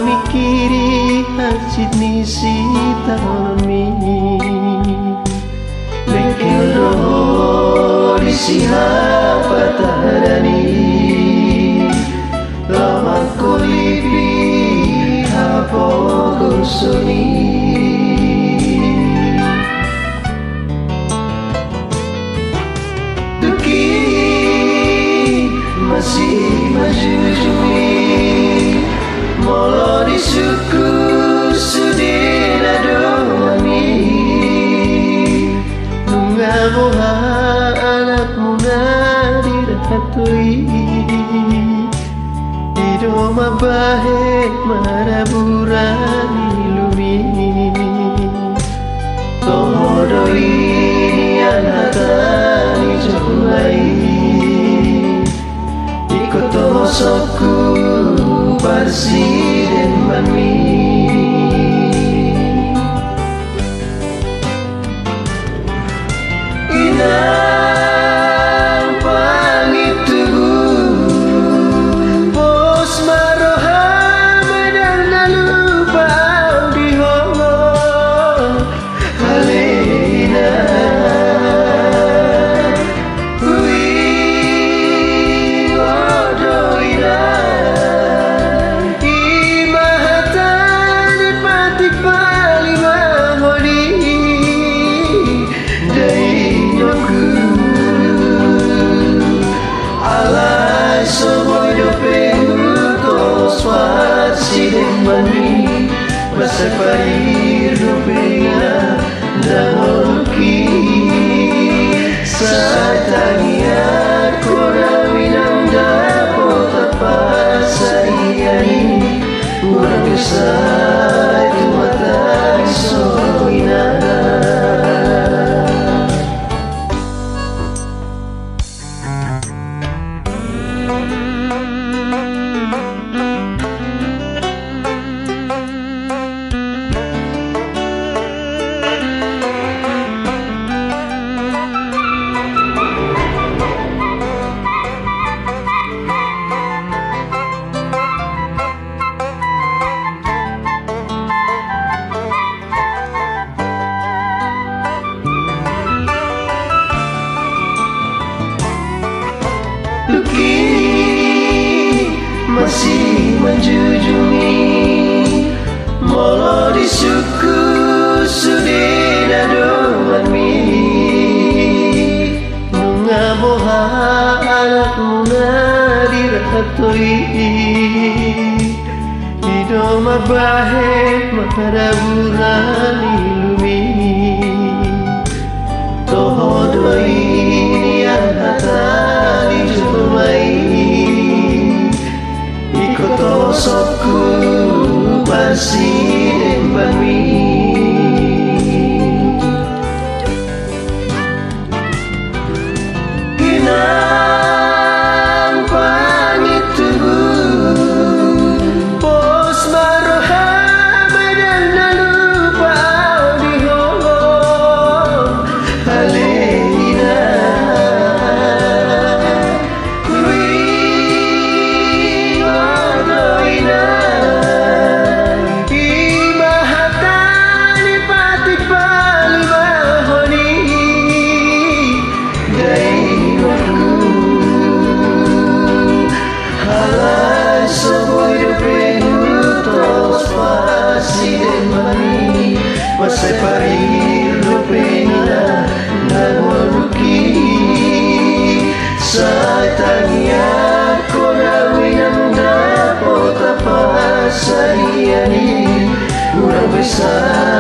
mikiri hajit ni sita mi Lekin roho di siapa taharani Lama kulipi hapo gusuni Duki masih majujui Molo di suku sudina doani Nunga moha anak muna dirhatui Ido mabahe maraburani lumi Tohodoi anhatani jomai Ikoto soku Presiden Mami Inang pangitubu Bos maroha medang nalupa di hongo Halina Ui ngodoina Masa parir rupenya dahuluki Satania korawinang dapot apa sayani Urang bisa itu matang soina masih menjunjungi Molo di suku sudina doani Nunga moha anak muna dirhatoi Ido mabahe maraburani lumi Tohodoi nian hatani jomai Ikoto soku Presiden Mami Inang pangitubu Bos maroha medang nalupa di hongo Halina Masa parir rupenya nangoluki Satania korawinang dapot apa sayani Urang besar